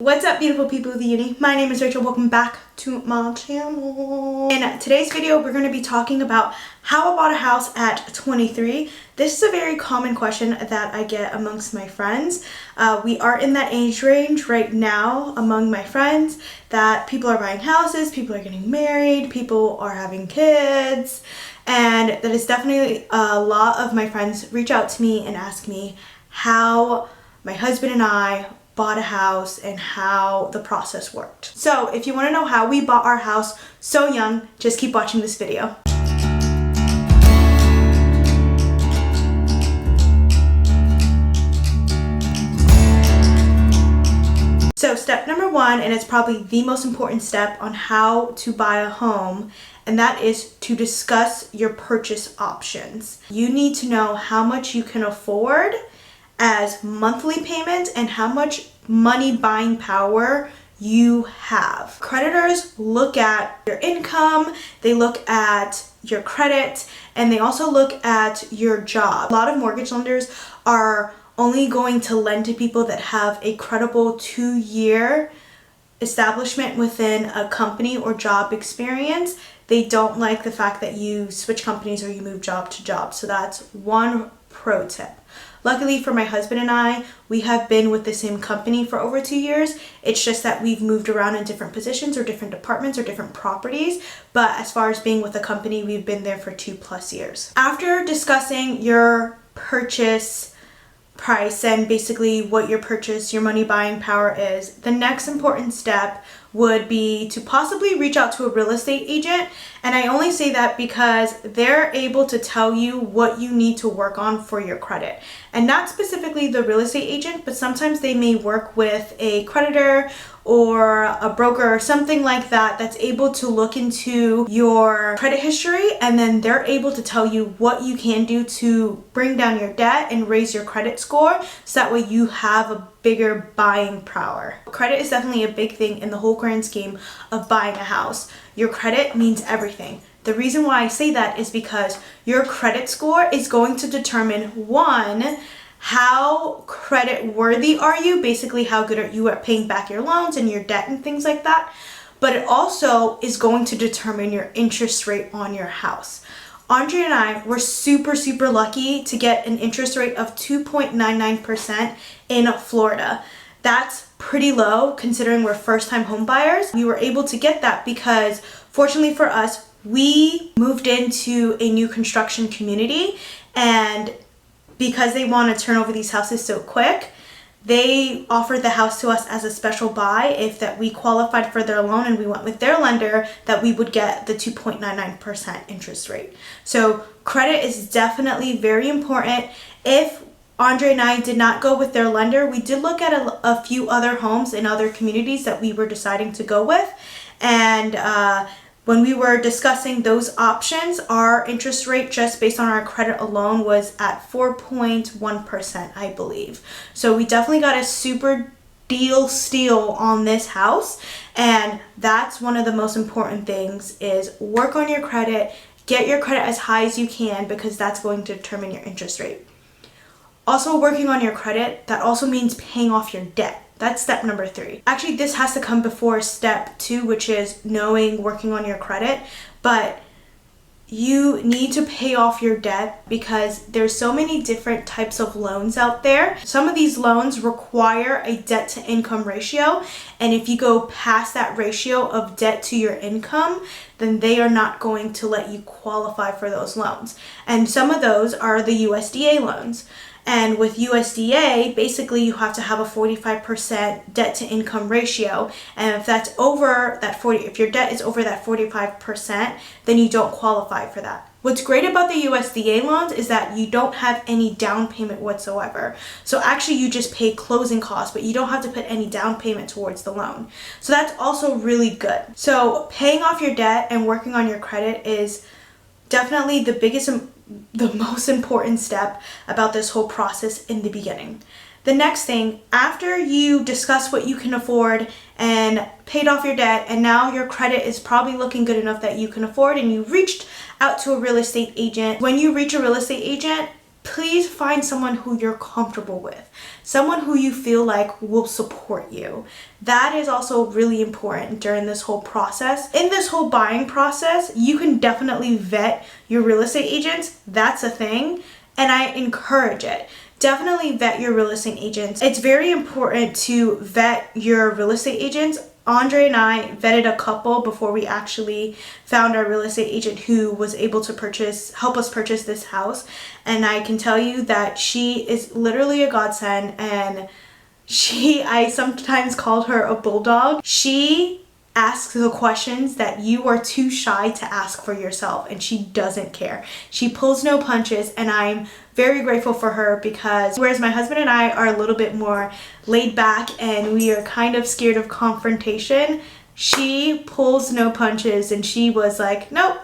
What's up, beautiful people of the uni? My name is Rachel. Welcome back to my channel. In today's video, we're going to be talking about how I bought a house at 23. This is a very common question that I get amongst my friends. We are in that age range right now among my friends that people are buying houses, people are getting married, people are having kids, and that is definitely a lot of my friends reach out to me and ask me how my husband and I bought a house and how the process worked. So if you want to know how we bought our house so young, just keep watching this video. So step number one, and it's probably the most important step on how to buy a home, and that is to discuss your purchase options. You need to know how much you can afford as monthly payments and how much money buying power you have. Creditors look at your income, they look at your credit, and they also look at your job. A lot of mortgage lenders are only going to lend to people that have a credible 2-year establishment within a company or job experience. They don't like the fact that you switch companies or you move job to job. So that's one pro tip. Luckily for my husband and I, we have been with the same company for over 2 years. It's just that we've moved around in different positions or different departments or different properties. But as far as being with the company, we've been there for 2+ years. After discussing your purchase price and basically what your money buying power is, the next important step would be to possibly reach out to a real estate agent. And I only say that because they're able to tell you what you need to work on for your credit. And not specifically the real estate agent, but sometimes they may work with a creditor or a broker or something like that that's able to look into your credit history, and then they're able to tell you what you can do to bring down your debt and raise your credit score so that way you have a bigger buying power. Credit is definitely a big thing in the whole grand scheme of buying a house. Your credit means everything. The reason why I say that is because your credit score is going to determine, one, how credit worthy are you, basically how good are you at paying back your loans and your debt and things like that, but it also is going to determine your interest rate on your house. Andre and I were super lucky to get an interest rate of 2.99% in Florida. That's pretty low considering we're first-time home buyers. We were able to get that because, fortunately for us, we moved into a new construction community, and because they want to turn over these houses so quick, they offered the house to us as a special buy if that we qualified for their loan and we went with their lender, that we would get the 2.99% interest rate. So credit is definitely very important. If Andre and I did not go with their lender, we did look at a few other homes in other communities that we were deciding to go with, and when we were discussing those options, our interest rate just based on our credit alone was at 4.1%, I believe. So we definitely got a super steal on this house, and that's one of the most important things, is work on your credit, get your credit as high as you can, because that's going to determine your interest rate. Also, working on your credit, that also means paying off your debt. That's step number 3. Actually, this has to come before step 2, which is working on your credit. But you need to pay off your debt because there's so many different types of loans out there. Some of these loans require a debt to income ratio. And if you go past that ratio of debt to your income, then they are not going to let you qualify for those loans. And some of those are the USDA loans. And with USDA, basically you have to have a 45% debt to income ratio. And if that's over that if your debt is over that 45%, then you don't qualify for that. What's great about the USDA loans is that you don't have any down payment whatsoever. So actually you just pay closing costs, but you don't have to put any down payment towards the loan. So that's also really good. So paying off your debt and working on your credit is definitely the most important step about this whole process in the beginning. The next thing, after you discuss what you can afford and paid off your debt, and now your credit is probably looking good enough that you can afford, and you reached out to a real estate agent. When you reach a real estate agent, please find someone who you're comfortable with, someone who you feel like will support you. That is also really important during this whole process. In this whole buying process, you can definitely vet your real estate agents. That's a thing, and I encourage it. Definitely vet your real estate agents. It's very important to vet your real estate agents. Andre and I vetted a couple before we actually found our real estate agent who was able to help us purchase this house. And I can tell you that she is literally a godsend, and I sometimes called her a bulldog. She asks the questions that you are too shy to ask for yourself, and she doesn't care. She pulls no punches, and I'm very grateful for her, because whereas my husband and I are a little bit more laid back and we are kind of scared of confrontation, she pulls no punches, and she was like, nope,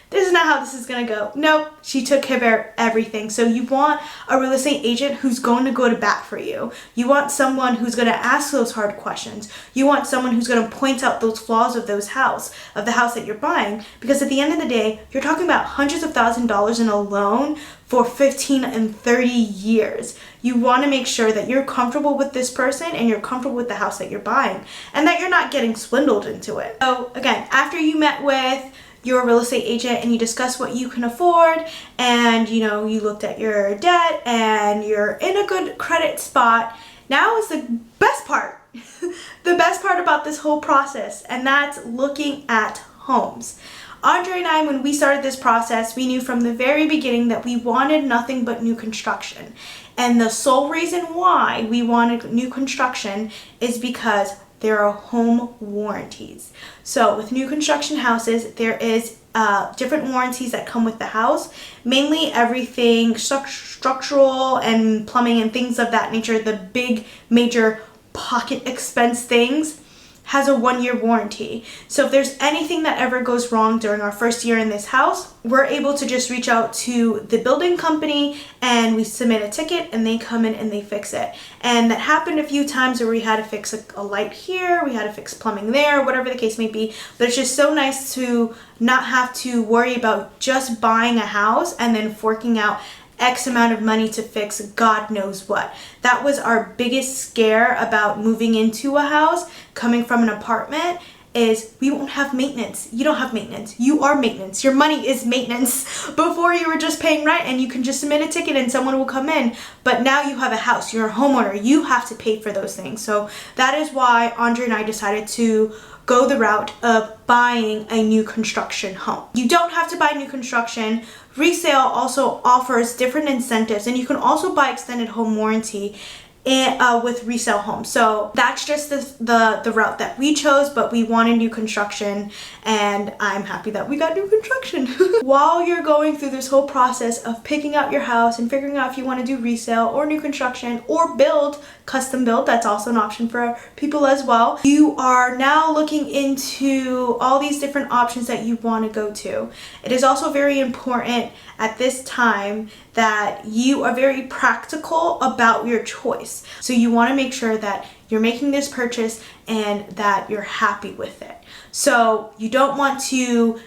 this is not how this is gonna go. Nope, she took care of everything. So you want a real estate agent who's going to go to bat for you. You want someone who's gonna ask those hard questions. You want someone who's gonna point out those flaws of the house that you're buying, because at the end of the day, you're talking about hundreds of thousands of dollars in a loan for 15 and 30 years. You wanna make sure that you're comfortable with this person and you're comfortable with the house that you're buying, and that you're not getting swindled into it. So again, after you met with your real estate agent and you discuss what you can afford, and you looked at your debt and you're in a good credit spot, now is the best part. The best part about this whole process, and that's looking at homes. Andre and I, when we started this process, we knew from the very beginning that we wanted nothing but new construction. And the sole reason why we wanted new construction is because there are home warranties. So with new construction houses, there is different warranties that come with the house, mainly everything structural and plumbing and things of that nature. The big major pocket expense things has a 1-year warranty. So if there's anything that ever goes wrong during our first year in this house, we're able to just reach out to the building company and we submit a ticket and they come in and they fix it. And that happened a few times where we had to fix a light here, we had to fix plumbing there, whatever the case may be. But it's just so nice to not have to worry about just buying a house and then forking out X amount of money to fix God knows what. That was our biggest scare about moving into a house, coming from an apartment, is we won't have maintenance. You don't have maintenance. You are maintenance. Your money is maintenance. Before you were just paying rent and you can just submit a ticket and someone will come in. But now you have a house. You're a homeowner. You have to pay for those things. So that is why Andre and I decided to go the route of buying a new construction home. You don't have to buy new construction. Resale also offers different incentives, and you can also buy extended home warranty with resale homes. So that's just the route that we chose, but we wanted new construction, and I'm happy that we got new construction. While you're going through this whole process of picking out your house and figuring out if you want to do resale or new construction or custom build, that's also an option for people as well. You are now looking into all these different options that you want to go to. It is also very important at this time that you are very practical about your choice. So you want to make sure that you're making this purchase and that you're happy with it. So you don't want to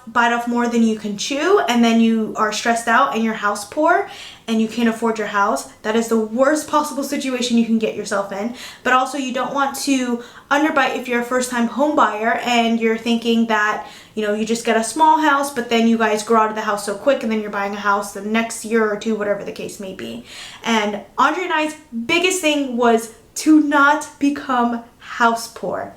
bite off more than you can chew, and then you are stressed out and you're house poor and you can't afford your house. That is the worst possible situation you can get yourself in. But also you don't want to underbite if you're a first-time home buyer and you're thinking that you just get a small house, but then you guys grow out of the house so quick and then you're buying a house the next year or two, whatever the case may be. And Andre and I's biggest thing was to not become house poor.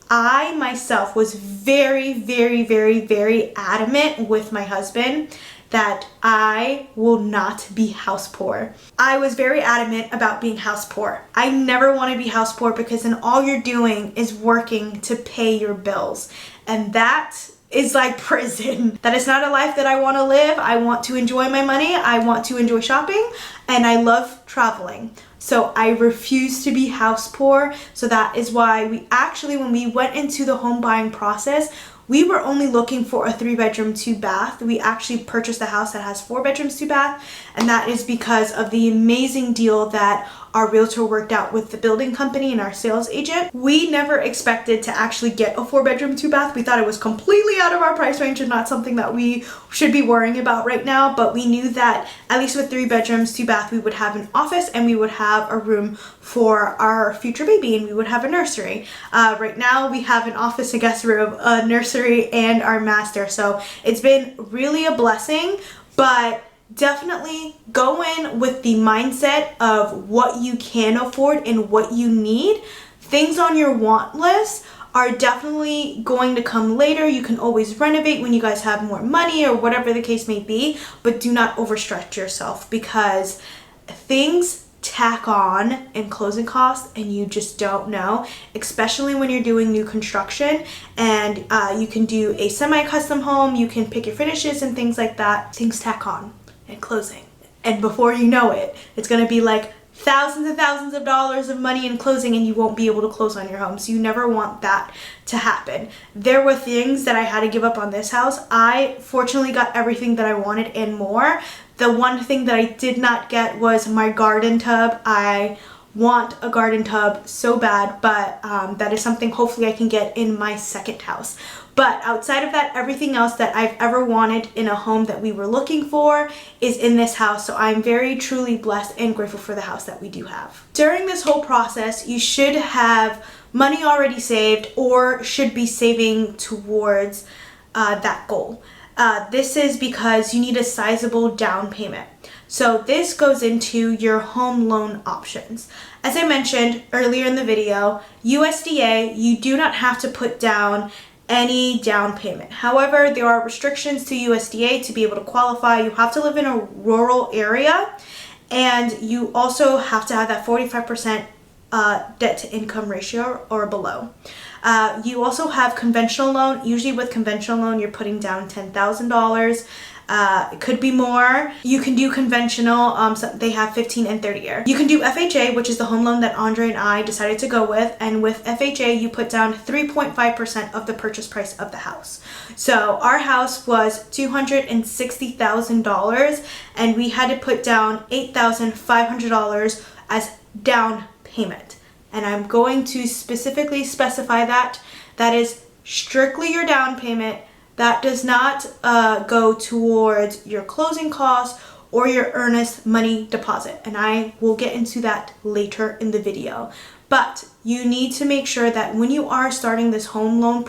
I myself was very, very, very, very adamant with my husband that I will not be house poor. I was very adamant about being house poor. I never want to be house poor, because then all you're doing is working to pay your bills. And that is like prison. That is not a life that I want to live. I want to enjoy my money. I want to enjoy shopping, and I love traveling. So I refuse to be house poor. So that is why when we went into the home buying process, we were only looking for a 3-bedroom, 2-bath. We actually purchased a house that has 4 bedrooms, 2 baths, and that is because of the amazing deal that our realtor worked out with the building company and our sales agent. We never expected to actually get a 4-bedroom, 2-bath. We thought it was completely out of our price range and not something that we should be worrying about right now, but we knew that at least with 3 bedrooms, 2-bath, we would have an office and we would have a room for our future baby, and we would have a nursery. Right now we have an office, a guest room, a nursery, and our master. So it's been really a blessing, but definitely go in with the mindset of what you can afford and what you need. Things on your want list are definitely going to come later. You can always renovate when you guys have more money or whatever the case may be, but do not overstretch yourself, because things tack on in closing costs and you just don't know, especially when you're doing new construction. And you can do a semi-custom home, you can pick your finishes and things like that. Things tack on in closing, and before you know it, it's going to be like thousands and thousands of dollars of money in closing, and you won't be able to close on your home. So you never want that to happen. There were things that I had to give up on this house. I fortunately got everything that I wanted and more. The one thing that I did not get was my garden tub. I want a garden tub so bad, but that is something hopefully I can get in my second house. But outside of that, everything else that I've ever wanted in a home that we were looking for is in this house. So I'm very truly blessed and grateful for the house that we do have. During this whole process, you should have money already saved or should be saving towards that goal. This is because you need a sizable down payment. So this goes into your home loan options. As I mentioned earlier in the video, USDA, you do not have to put down any down payment. However, there are restrictions to USDA to be able to qualify. You have to live in a rural area, and you also have to have that 45% debt to income ratio or below. You also have conventional loan. Usually with conventional loan, you're putting down $10,000. It could be more. You can do conventional, so they have 15 and 30 year. You can do FHA, which is the home loan that Andre and I decided to go with. And with FHA, you put down 3.5% of the purchase price of the house. So our house was $260,000 and we had to put down $8,500 as down payment. And I'm going to specifically specify that is strictly your down payment. That does not go towards your closing costs or your earnest money deposit. And I will get into that later in the video. But you need to make sure that when you are starting this home loan,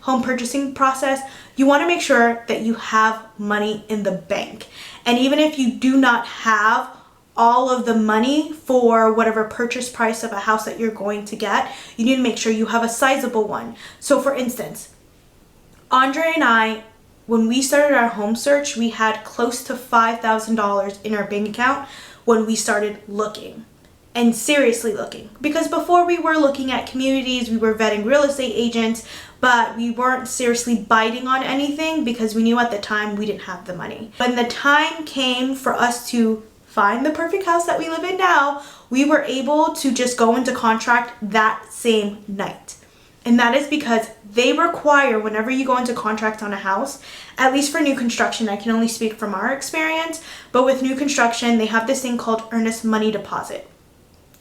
home purchasing process, you want to make sure that you have money in the bank. And even if you do not have all of the money for whatever purchase price of a house that you're going to get, you need to make sure you have a sizable one. So for instance, Andre and I, when we started our home search, we had close to $5,000 in our bank account when we started looking, and seriously looking. Because before we were looking at communities, we were vetting real estate agents, but we weren't seriously biting on anything because we knew at the time we didn't have the money. When the time came for us to find the perfect house that we live in now, we were able to just go into contract that same night. And that is because they require, whenever you go into contract on a house, at least for new construction, I can only speak from our experience, but with new construction, they have this thing called earnest money deposit.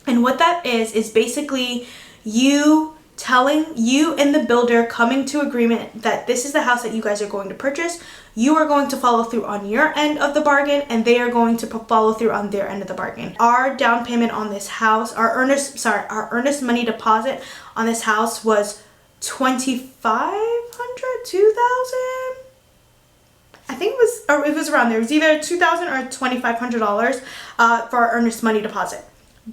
And what that is basically you and the builder coming to agreement that this is the house that you guys are going to purchase. You are going to follow through on your end of the bargain, and they are going to follow through on their end of the bargain. Our down payment on this house, our earnest money deposit on this house was $2,500, $2,000. I think it was around there. It was either $2,000 or $2,500 for our earnest money deposit.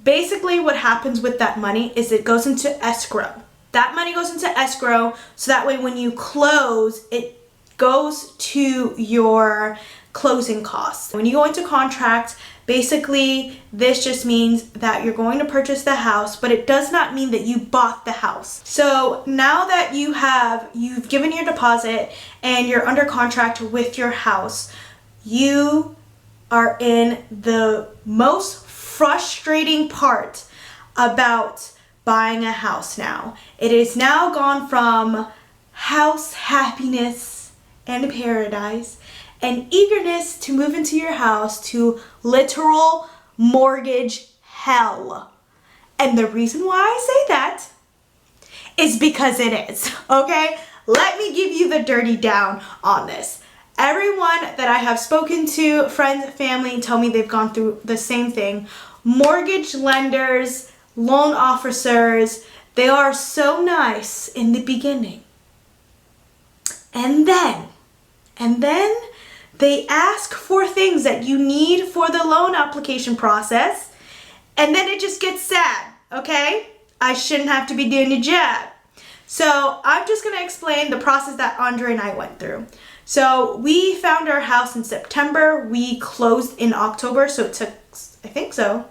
Basically, what happens with that money is it goes into escrow. That money goes into escrow, so that way when you close, it goes to your closing costs. When you go into contract, basically this just means that you're going to purchase the house, but it does not mean that you bought the house. So now that you've given your deposit and you're under contract with your house, you are in the most frustrating part about buying a house now. It is now gone from house happiness and paradise and eagerness to move into your house to literal mortgage hell. And the reason why I say that is because it is, okay? Let me give you the dirty down on this. Everyone that I have spoken to, friends, family, tell me they've gone through the same thing. Mortgage lenders, loan officers, they are so nice in the beginning. And then they ask for things that you need for the loan application process, and then it just gets sad, okay? I shouldn't have to be doing a job. So I'm just gonna explain the process that Andre and I went through. So we found our house in September. We closed in October, so it took, I think so.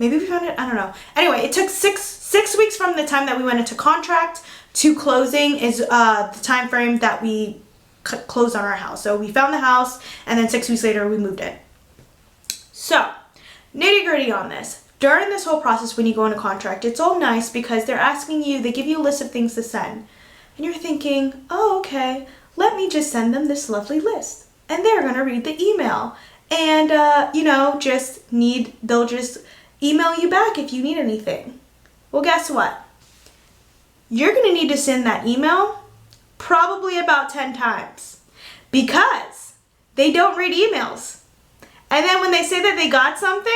Maybe we found it, I don't know. Anyway, it took six weeks from the time that we went into contract to closing is the time frame that we closed on our house. So we found the house, and then 6 weeks later we moved in. So nitty gritty on this. During this whole process, when you go into contract, it's all nice because they're asking you, they give you a list of things to send. And you're thinking, oh, okay, let me just send them this lovely list. And they're gonna read the email. And, they'll just email you back if you need anything. Well, guess what? You're gonna need to send that email probably about 10 times because they don't read emails. And then when they say that they got something,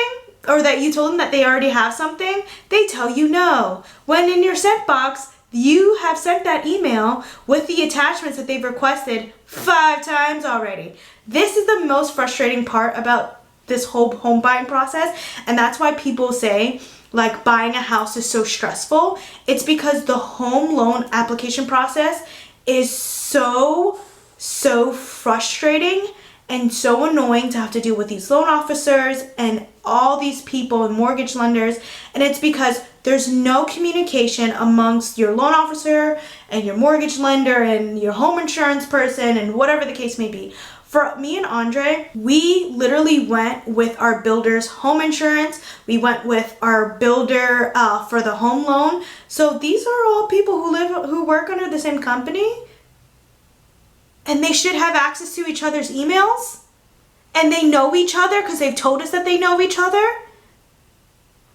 or that you told them that they already have something, they tell you no. When in your sent box, you have sent that email with the attachments that they've requested 5 times already. This is the most frustrating part about this whole home buying process, and that's why people say like buying a house is so stressful. It's because the home loan application process is so frustrating and so annoying to have to deal with these loan officers and all these people and mortgage lenders. And it's because there's no communication amongst your loan officer and your mortgage lender and your home insurance person and whatever the case may be. For me and Andre, we literally went with our builder's home insurance. We went with our builder for the home loan. So these are all people who work under the same company. And they should have access to each other's emails. And they know each other because they've told us that they know each other.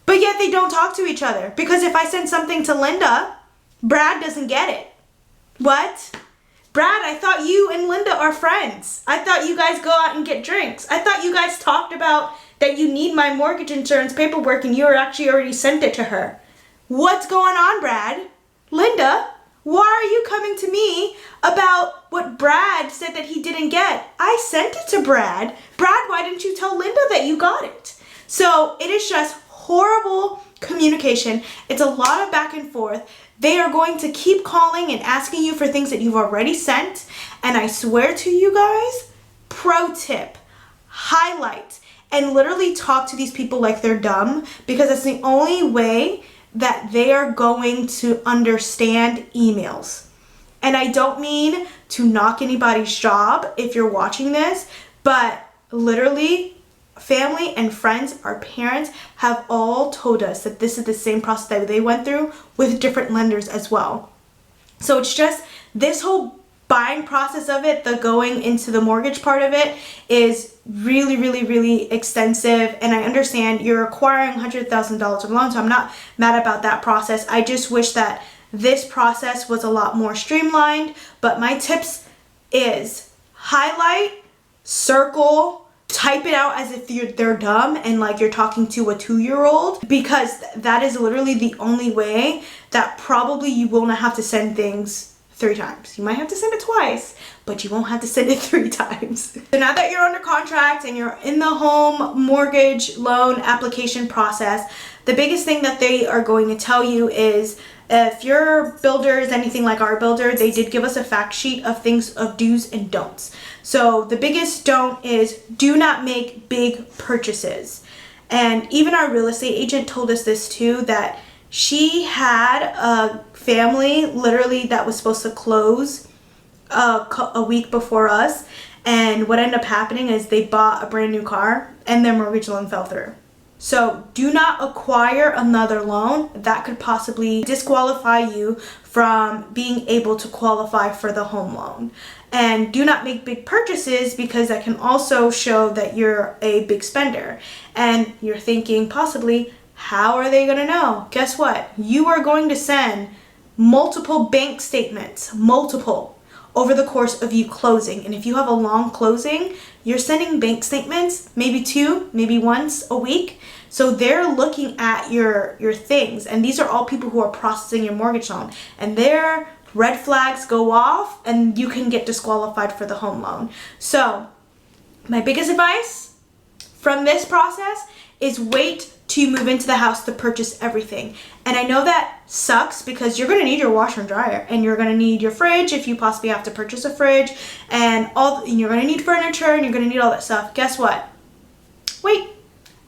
But yet they don't talk to each other. Because if I send something to Linda, Brad doesn't get it. What? Brad, I thought you and Linda are friends. I thought you guys go out and get drinks. I thought you guys talked about that you need my mortgage insurance paperwork and you actually already sent it to her. What's going on, Brad? Linda, why are you coming to me about what Brad said that he didn't get? I sent it to Brad. Brad, why didn't you tell Linda that you got it? So it is just horrible communication. It's a lot of back and forth. They are going to keep calling and asking you for things that you've already sent. And I swear to you guys, pro tip, highlight, and literally talk to these people like they're dumb, because it's the only way that they are going to understand emails. And I don't mean to knock anybody's job if you're watching this, but literally family and friends, our parents have all told us that this is the same process that they went through with different lenders as well. So it's just this whole buying process of it, the going into the mortgage part of it is really extensive. And I understand you're acquiring $100,000 of loans, so I'm not mad about that process. I just wish that this process was a lot more streamlined. But my tips is highlight, circle, type it out as if they're dumb and like you're talking to a 2-year-old, because that is literally the only way that probably you will not have to send things 3 times. You might have to send it twice, but you won't have to send it 3 times. So now that you're under contract and you're in the home mortgage loan application process, the biggest thing that they are going to tell you is if your builder is anything like our builder, they did give us a fact sheet of things of do's and don'ts. So the biggest don't is do not make big purchases. And even our real estate agent told us this too, that she had a family literally that was supposed to close a week before us. And what ended up happening is they bought a brand new car and their mortgage loan fell through. So do not acquire another loan that could possibly disqualify you from being able to qualify for the home loan. And do not make big purchases because that can also show that you're a big spender. And you're thinking possibly, how are they gonna know? Guess what? You are going to send multiple bank statements, multiple, over the course of you closing. And if you have a long closing, you're sending bank statements, maybe 2, maybe once a week. So they're looking at your things. And these are all people who are processing your mortgage loan. And their red flags go off and you can get disqualified for the home loan. So my biggest advice from this process is wait till you move into the house to purchase everything. And I know that sucks because you're going to need your washer and dryer, and you're going to need your fridge if you possibly have to purchase a fridge, and you're going to need furniture, and you're going to need all that stuff. Guess what? Wait.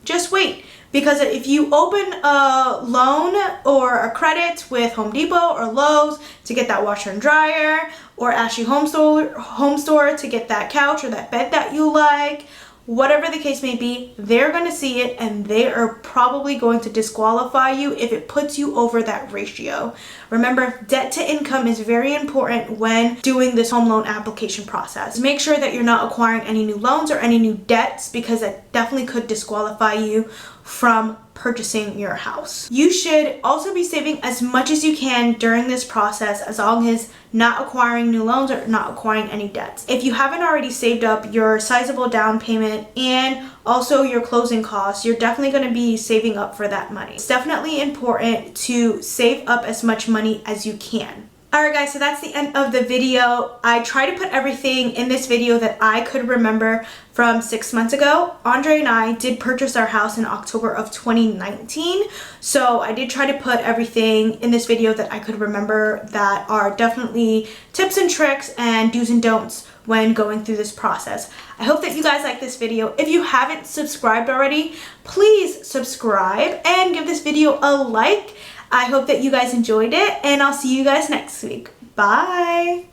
Just wait. Because if you open a loan or a credit with Home Depot or Lowe's to get that washer and dryer, or Ashley Home Store to get that couch or that bed that you like, whatever the case may be, they're going to see it and they are probably going to disqualify you if it puts you over that ratio. Remember, debt to income is very important when doing this home loan application process. Make sure that you're not acquiring any new loans or any new debts, because that definitely could disqualify you from purchasing your house. You should also be saving as much as you can during this process, as long as not acquiring new loans or not acquiring any debts. If you haven't already saved up your sizable down payment and also your closing costs, you're definitely going to be saving up for that money. It's definitely important to save up as much money as you can. Alright guys, so that's the end of the video. I try to put everything in this video that I could remember from 6 months ago. Andre and I did purchase our house in October of 2019, so I did try to put everything in this video that I could remember that are definitely tips and tricks and do's and don'ts when going through this process. I hope that you guys like this video. If you haven't subscribed already, please subscribe and give this video a like. I hope that you guys enjoyed it, and I'll see you guys next week. Bye!